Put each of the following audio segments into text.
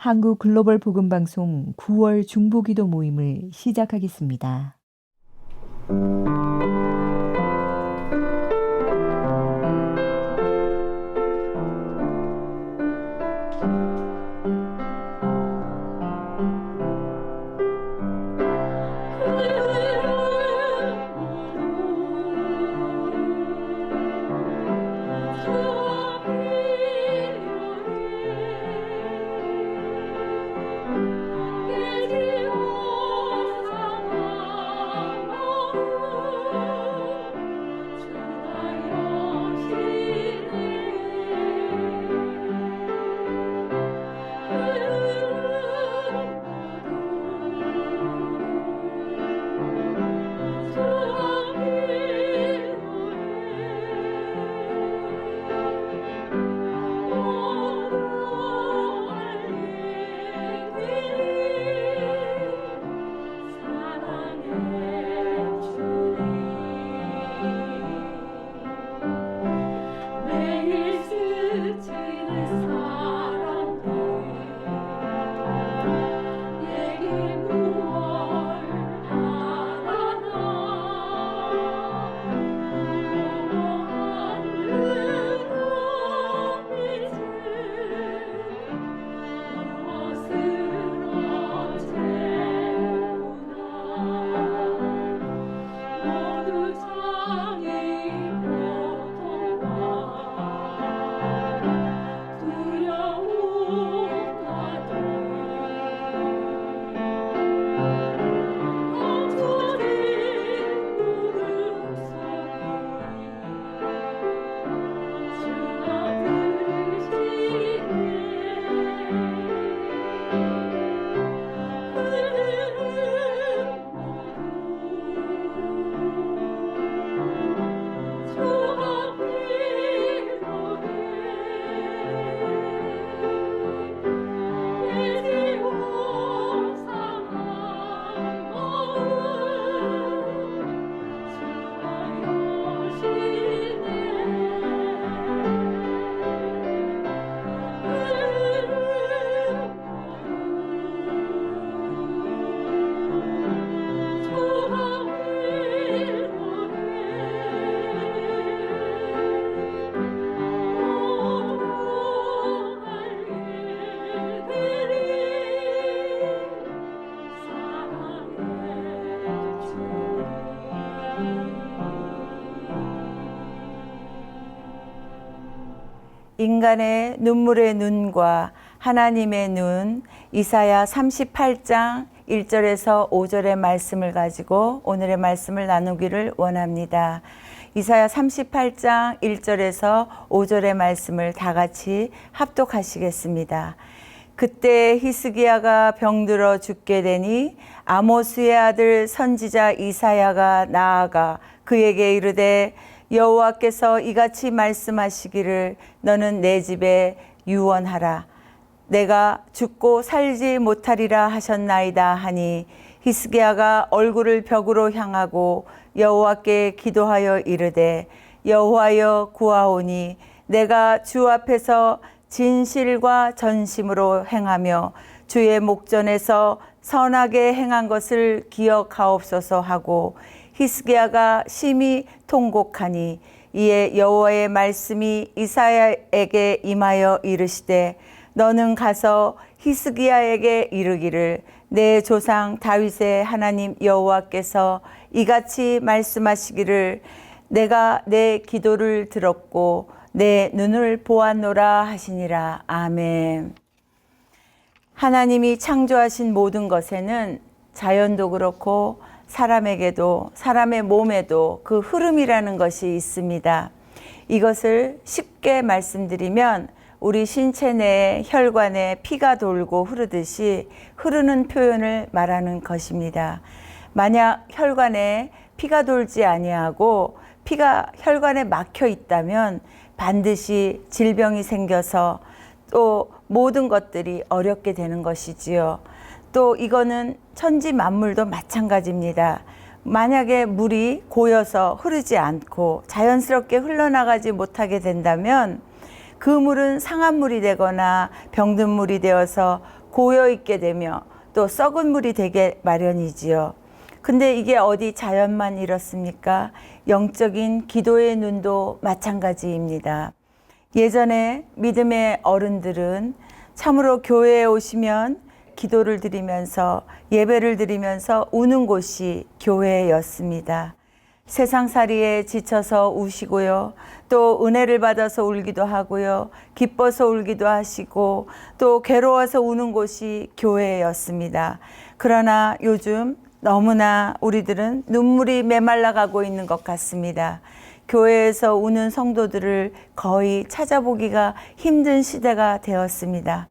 한국 글로벌 복음 방송 9월 중보기도 모임을 시작하겠습니다. 인간의 눈물의 눈과 하나님의 눈, 이사야 38장 1절에서 5절의 말씀을 가지고 오늘의 말씀을 나누기를 원합니다. 이사야 38장 1절에서 5절의 말씀을 다 같이 합독하시겠습니다. 그때 히스기야가 병들어 죽게 되니 아모스의 아들 선지자 이사야가 나아가 그에게 이르되 여호와께서 이같이 말씀하시기를 너는 내 집에 유언하라. 내가 죽고 살지 못하리라 하셨나이다 하니 히스기야가 얼굴을 벽으로 향하고 여호와께 기도하여 이르되 여호와여 구하오니 내가 주 앞에서 진실과 전심으로 행하며 주의 목전에서 선하게 행한 것을 기억하옵소서 하고 히스기야가 심히 통곡하니 이에 여호와의 말씀이 이사야에게 임하여 이르시되 너는 가서 히스기야에게 이르기를 내 조상 다윗의 하나님 여호와께서 이같이 말씀하시기를 내가 내 기도를 들었고 내 눈을 보았노라 하시니라. 아멘. 하나님이 창조하신 모든 것에는 자연도 그렇고 사람에게도 사람의 몸에도 그 흐름이라는 것이 있습니다. 이것을 쉽게 말씀드리면 우리 신체 내에 혈관에 피가 돌고 흐르듯이 흐르는 표현을 말하는 것입니다. 만약 혈관에 피가 돌지 아니하고 피가 혈관에 막혀 있다면 반드시 질병이 생겨서 또 모든 것들이 어렵게 되는 것이지요. 또 이거는 천지 만물도 마찬가지입니다. 만약에 물이 고여서 흐르지 않고 자연스럽게 흘러나가지 못하게 된다면 그 물은 상한 물이 되거나 병든 물이 되어서 고여 있게 되며 또 썩은 물이 되게 마련이지요. 근데 이게 어디 자연만 이렇습니까? 영적인 기도의 눈도 마찬가지입니다. 예전에 믿음의 어른들은 참으로 교회에 오시면 기도를 드리면서 예배를 드리면서 우는 곳이 교회였습니다. 세상살이에 지쳐서 우시고요. 또 은혜를 받아서 울기도 하고요. 기뻐서 울기도 하시고 또 괴로워서 우는 곳이 교회였습니다. 그러나 요즘 너무나 우리들은 눈물이 메말라가고 있는 것 같습니다. 교회에서 우는 성도들을 거의 찾아보기가 힘든 시대가 되었습니다.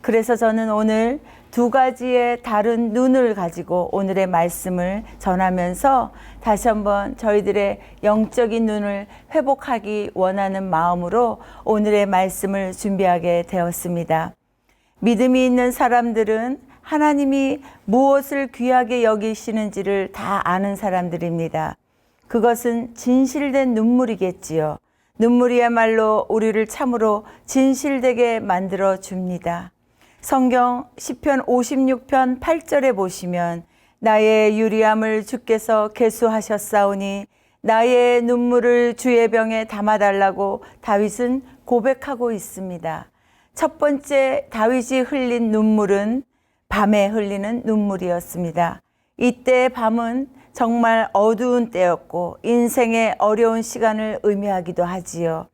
그래서 저는 오늘 두 가지의 다른 눈을 가지고 오늘의 말씀을 전하면서 다시 한번 저희들의 영적인 눈을 회복하기 원하는 마음으로 오늘의 말씀을 준비하게 되었습니다. 믿음이 있는 사람들은 하나님이 무엇을 귀하게 여기시는지를 다 아는 사람들입니다. 그것은 진실된 눈물이겠지요. 눈물이야말로 우리를 참으로 진실되게 만들어 줍니다. 성경 시편 56편 8절에 보시면 나의 유리함을 주께서 계수하셨사오니 나의 눈물을 주의 병에 담아달라고 다윗은 고백하고 있습니다. 첫 번째 다윗이 흘린 눈물은 밤에 흘리는 눈물이었습니다. 이때 밤은 정말 어두운 때였고 인생의 어려운 시간을 의미하기도 하지요.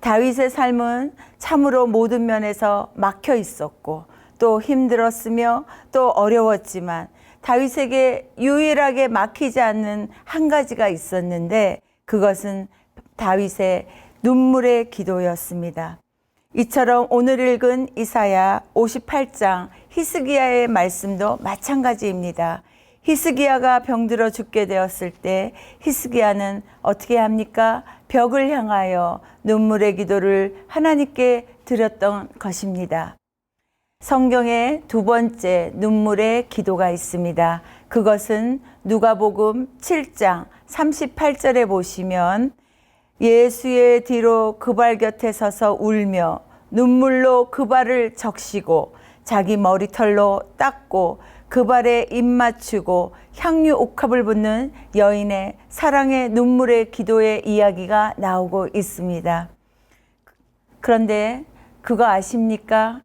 다윗의 삶은 참으로 모든 면에서 막혀 있었고 또 힘들었으며 또 어려웠지만 다윗에게 유일하게 막히지 않는 한 가지가 있었는데 그것은 다윗의 눈물의 기도였습니다. 이처럼 오늘 읽은 이사야 58장 히스기야의 말씀도 마찬가지입니다. 히스기야가 병들어 죽게 되었을 때 히스기야는 어떻게 합니까? 벽을 향하여 눈물의 기도를 하나님께 드렸던 것입니다. 성경에 두 번째 눈물의 기도가 있습니다. 그것은 누가복음 7장 38절에 보시면 예수의 뒤로 그 발 곁에 서서 울며 눈물로 그 발을 적시고 자기 머리털로 닦고 그 발에 입 맞추고 향유 옥합을 붓는 여인의 사랑의 눈물의 기도의 이야기가 나오고 있습니다. 그런데 그거 아십니까?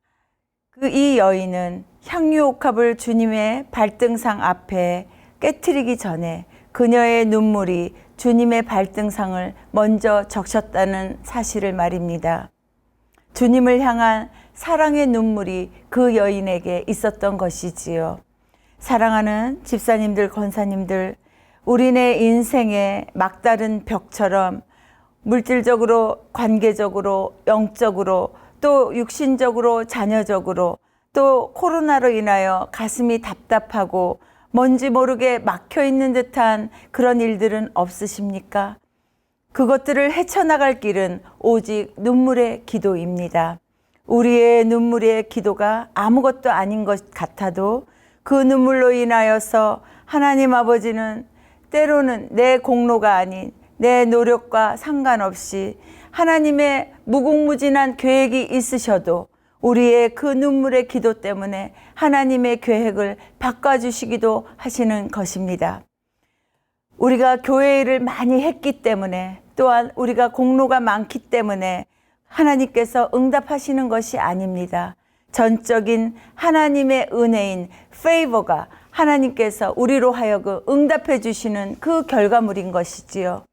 이 여인은 향유 옥합을 주님의 발등상 앞에 깨트리기 전에 그녀의 눈물이 주님의 발등상을 먼저 적셨다는 사실을 말입니다. 주님을 향한 사랑의 눈물이 그 여인에게 있었던 것이지요. 사랑하는 집사님들, 권사님들, 우리네 인생의 막다른 벽처럼 물질적으로, 관계적으로, 영적으로, 또 육신적으로, 자녀적으로, 또 코로나로 인하여 가슴이 답답하고 뭔지 모르게 막혀있는 듯한 그런 일들은 없으십니까? 그것들을 헤쳐나갈 길은 오직 눈물의 기도입니다. 우리의 눈물의 기도가 아무것도 아닌 것 같아도 그 눈물로 인하여서 하나님 아버지는 때로는 내 공로가 아닌 내 노력과 상관없이 하나님의 무궁무진한 계획이 있으셔도 우리의 그 눈물의 기도 때문에 하나님의 계획을 바꿔주시기도 하시는 것입니다. 우리가 교회 일을 많이 했기 때문에 또한 우리가 공로가 많기 때문에 하나님께서 응답하시는 것이 아닙니다. 전적인 하나님의 은혜인 페이버가 하나님께서 우리로 하여금 응답해 주시는 그 결과물인 것이지요.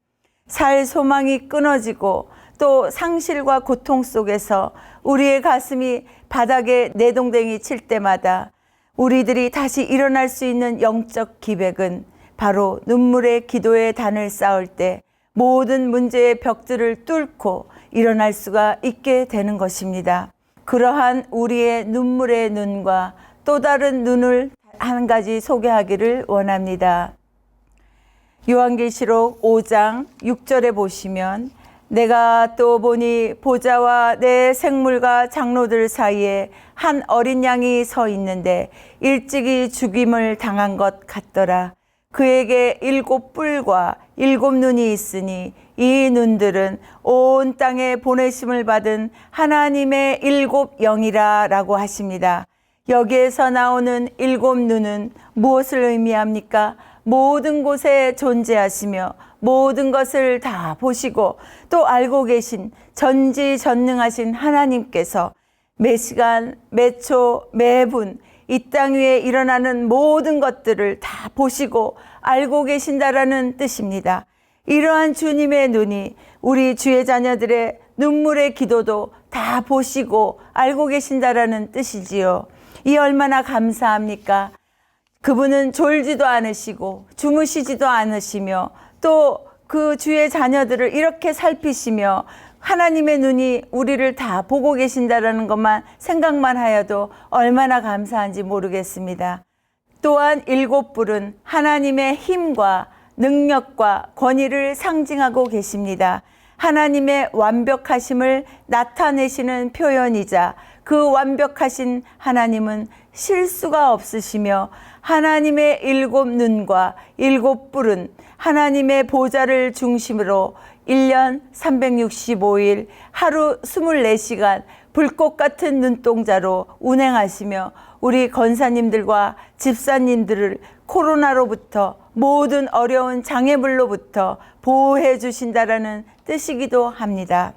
살 소망이 끊어지고 또 상실과 고통 속에서 우리의 가슴이 바닥에 내동댕이 칠 때마다 우리들이 다시 일어날 수 있는 영적 기백은 바로 눈물의 기도의 단을 쌓을 때 모든 문제의 벽들을 뚫고 일어날 수가 있게 되는 것입니다. 그러한 우리의 눈물의 눈과 또 다른 눈을 한 가지 소개하기를 원합니다. 요한계시록 5장 6절에 보시면 내가 또 보니 보좌와 내 생물과 장로들 사이에 한 어린 양이 서 있는데 일찍이 죽임을 당한 것 같더라. 그에게 7 뿔과 7 눈이 있으니 이 눈들은 온 땅에 보내심을 받은 하나님의 7 영이라 라고 하십니다. 여기에서 나오는 7 눈은 무엇을 의미합니까? 모든 곳에 존재하시며 모든 것을 다 보시고 또 알고 계신 전지전능하신 하나님께서 매 시간, 매 초, 매 분 이 땅 위에 일어나는 모든 것들을 다 보시고 알고 계신다라는 뜻입니다. 이러한 주님의 눈이 우리 주의 자녀들의 눈물의 기도도 다 보시고 알고 계신다라는 뜻이지요. 이 얼마나 감사합니까? 그분은 졸지도 않으시고 주무시지도 않으시며 또 그 주의 자녀들을 이렇게 살피시며 하나님의 눈이 우리를 다 보고 계신다라는 것만 생각만 하여도 얼마나 감사한지 모르겠습니다. 또한 7 불은 하나님의 힘과 능력과 권위를 상징하고 계십니다. 하나님의 완벽하심을 나타내시는 표현이자 그 완벽하신 하나님은 실수가 없으시며 하나님의 7 눈과 7 뿔은 하나님의 보좌를 중심으로 1년 365일 하루 24시간 불꽃 같은 눈동자로 운행하시며 우리 권사님들과 집사님들을 코로나로부터 모든 어려운 장애물로부터 보호해 주신다라는 뜻이기도 합니다.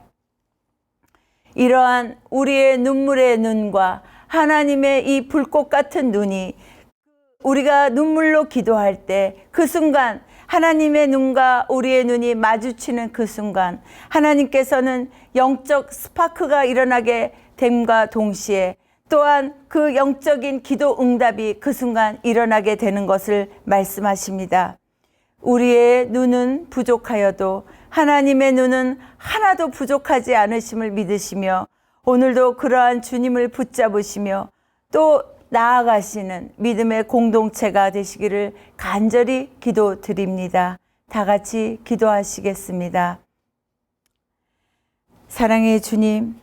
이러한 우리의 눈물의 눈과 하나님의 이 불꽃 같은 눈이 우리가 눈물로 기도할 때 그 순간 하나님의 눈과 우리의 눈이 마주치는 그 순간 하나님께서는 영적 스파크가 일어나게 됨과 동시에 또한 그 영적인 기도 응답이 그 순간 일어나게 되는 것을 말씀하십니다. 우리의 눈은 부족하여도 하나님의 눈은 하나도 부족하지 않으심을 믿으시며 오늘도 그러한 주님을 붙잡으시며 또 나아가시는 믿음의 공동체가 되시기를 간절히 기도드립니다. 다 같이 기도하시겠습니다. 사랑의 주님,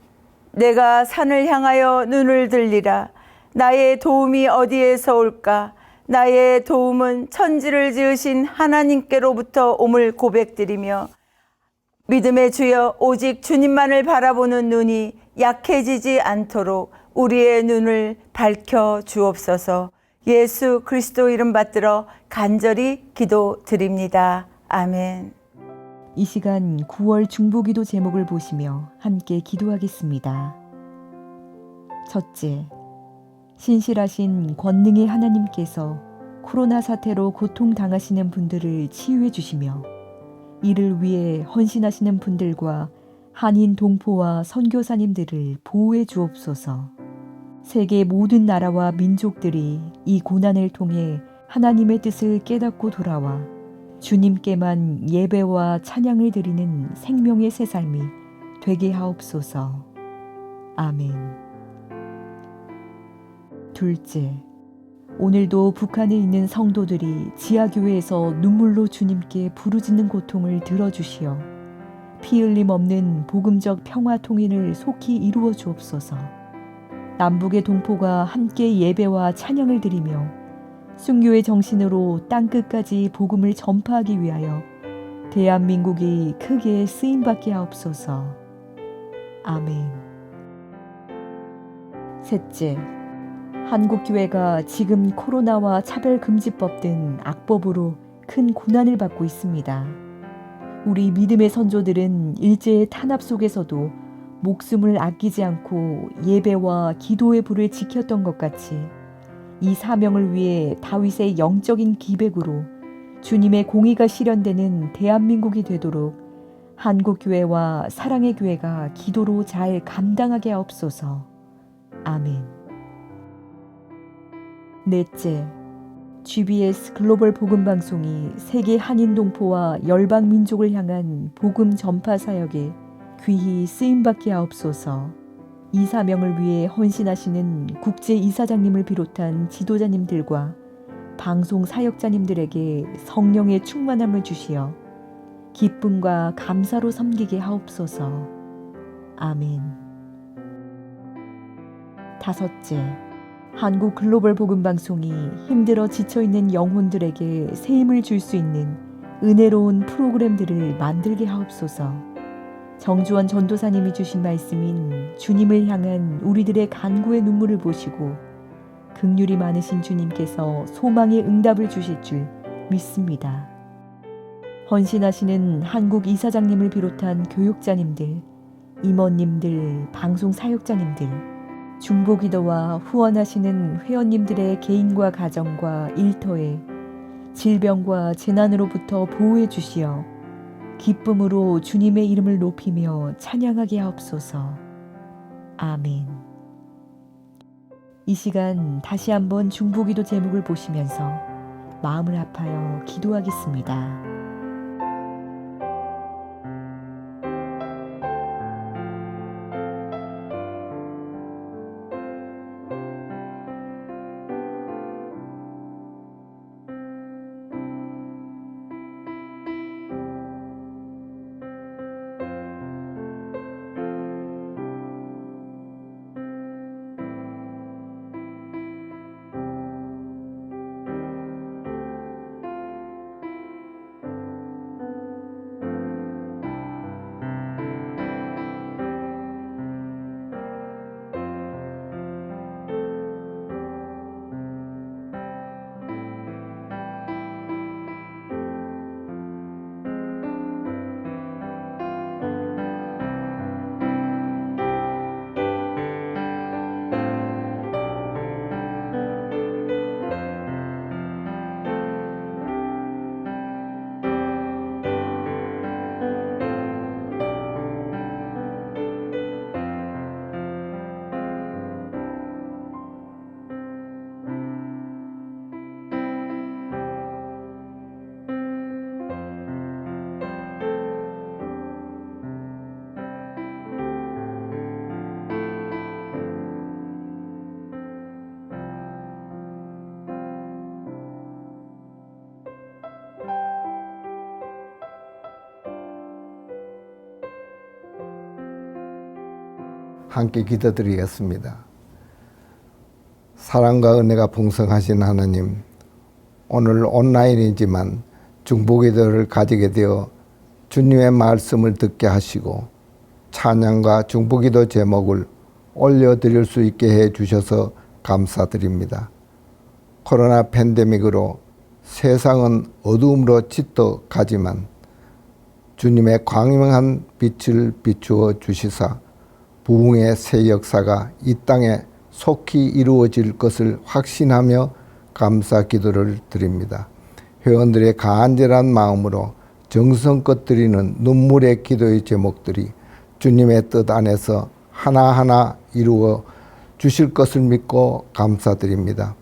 내가 산을 향하여 눈을 들리라. 나의 도움이 어디에서 올까? 나의 도움은 천지를 지으신 하나님께로부터 옴을 고백드리며 믿음의 주여 오직 주님만을 바라보는 눈이 약해지지 않도록 우리의 눈을 밝혀 주옵소서. 예수 그리스도 이름 받들어 간절히 기도드립니다. 아멘. 이 시간 9월 중보기도 제목을 보시며 함께 기도하겠습니다. 첫째, 신실하신 권능의 하나님께서 코로나 사태로 고통당하시는 분들을 치유해 주시며 이를 위해 헌신하시는 분들과 한인 동포와 선교사님들을 보호해 주옵소서. 세계 모든 나라와 민족들이 이 고난을 통해 하나님의 뜻을 깨닫고 돌아와 주님께만 예배와 찬양을 드리는 생명의 새 삶이 되게 하옵소서. 아멘. 둘째, 오늘도 북한에 있는 성도들이 지하교회에서 눈물로 주님께 부르짖는 고통을 들어주시어 피 흘림 없는 복음적 평화 통일을 속히 이루어 주옵소서. 남북의 동포가 함께 예배와 찬양을 드리며 순교의 정신으로 땅끝까지 복음을 전파하기 위하여 대한민국이 크게 쓰임받게 하옵소서. 아멘. 셋째, 한국교회가 지금 코로나와 차별금지법 등 악법으로 큰 고난을 받고 있습니다. 우리 믿음의 선조들은 일제의 탄압 속에서도 목숨을 아끼지 않고 예배와 기도의 불을 지켰던 것 같이 이 사명을 위해 다윗의 영적인 기백으로 주님의 공의가 실현되는 대한민국이 되도록 한국교회와 사랑의 교회가 기도로 잘 감당하게 하옵소서. 아멘. 넷째, GBS 글로벌 복음방송이 세계 한인 동포와 열방 민족을 향한 복음 전파 사역에 귀히 쓰임받게 하옵소서. 이 사명을 위해 헌신하시는 국제이사장님을 비롯한 지도자님들과 방송 사역자님들에게 성령의 충만함을 주시어 기쁨과 감사로 섬기게 하옵소서. 아멘. 다섯째, 한국 글로벌 복음방송이 힘들어 지쳐있는 영혼들에게 새 힘을 줄 수 있는 은혜로운 프로그램들을 만들게 하옵소서. 정주원 전도사님이 주신 말씀인 주님을 향한 우리들의 간구의 눈물을 보시고 긍휼이 많으신 주님께서 소망의 응답을 주실 줄 믿습니다. 헌신하시는 한국 이사장님을 비롯한 교육자님들, 임원님들, 방송 사역자님들, 중보기도와 후원하시는 회원님들의 개인과 가정과 일터에 질병과 재난으로부터 보호해 주시어 기쁨으로 주님의 이름을 높이며 찬양하게 하옵소서. 아멘. 이 시간 다시 한번 중보기도 제목을 보시면서 마음을 합하여 기도하겠습니다. 함께 기도드리겠습니다. 사랑과 은혜가 풍성하신 하나님, 오늘 온라인이지만 중보기도를 가지게 되어 주님의 말씀을 듣게 하시고 찬양과 중보기도 제목을 올려드릴 수 있게 해주셔서 감사드립니다. 코로나 팬데믹으로 세상은 어두움으로 짙어 가지만 주님의 광명한 빛을 비추어 주시사 부흥의 새 역사가 이 땅에 속히 이루어질 것을 확신하며 감사 기도를 드립니다. 회원들의 간절한 마음으로 정성껏 드리는 눈물의 기도의 제목들이 주님의 뜻 안에서 하나하나 이루어 주실 것을 믿고 감사드립니다.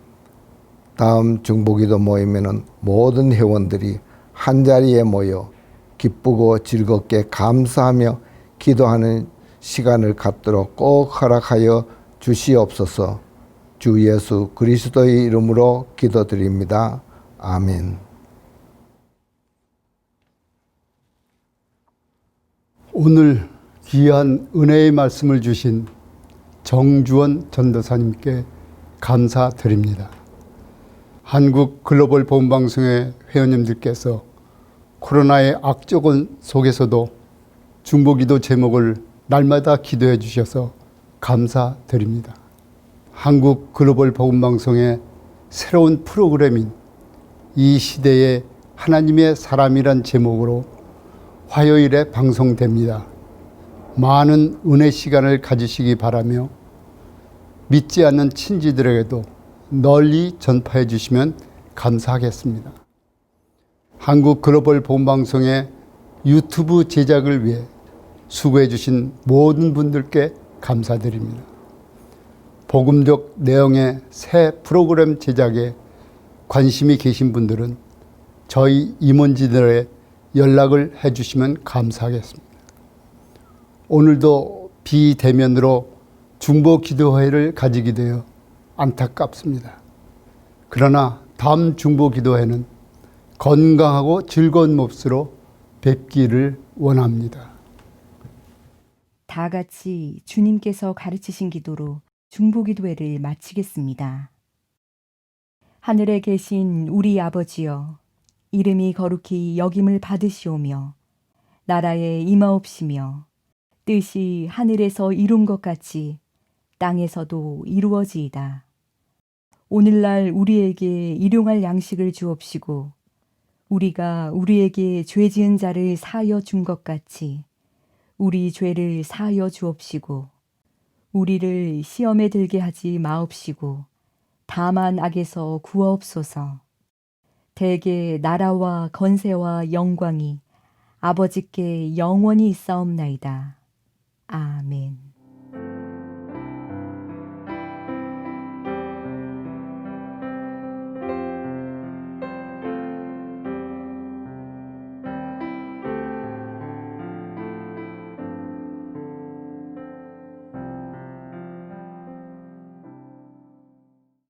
다음 중보기도 모임에는 모든 회원들이 한자리에 모여 기쁘고 즐겁게 감사하며 기도하는 시간을 갖도록 꼭 허락하여 주시옵소서. 주 예수 그리스도의 이름으로 기도드립니다. 아멘. 오늘 귀한 은혜의 말씀을 주신 정주원 전도사님께 감사드립니다. 한국 글로벌 보험방송의 회원님들께서 코로나의 악조건 속에서도 중보기도 제목을 날마다 기도해 주셔서 감사드립니다. 한국 글로벌 복음방송의 새로운 프로그램인 이 시대의 하나님의 사람이란 제목으로 화요일에 방송됩니다. 많은 은혜 시간을 가지시기 바라며 믿지 않는 친지들에게도 널리 전파해 주시면 감사하겠습니다. 한국 글로벌 복음방송의 유튜브 제작을 위해 수고해 주신 모든 분들께 감사드립니다. 복음적 내용의 새 프로그램 제작에 관심이 계신 분들은 저희 임원진들에 연락을 해 주시면 감사하겠습니다. 오늘도 비대면으로 중보 기도회를 가지게 되어 안타깝습니다. 그러나 다음 중보 기도회는 건강하고 즐거운 몹시로 뵙기를 원합니다. 다 같이 주님께서 가르치신 기도로 중보기도회를 마치겠습니다. 하늘에 계신 우리 아버지여, 이름이 거룩히 여김을 받으시오며 나라에 임하옵시며 뜻이 하늘에서 이룬 것 같이 땅에서도 이루어지이다. 오늘날 우리에게 일용할 양식을 주옵시고 우리가 우리에게 죄 지은 자를 사하여 준 것 같이 우리 죄를 사하여 주옵시고 우리를 시험에 들게 하지 마옵시고 다만 악에서 구하옵소서. 대개 나라와 건세와 영광이 아버지께 영원히 있사옵나이다. 아멘.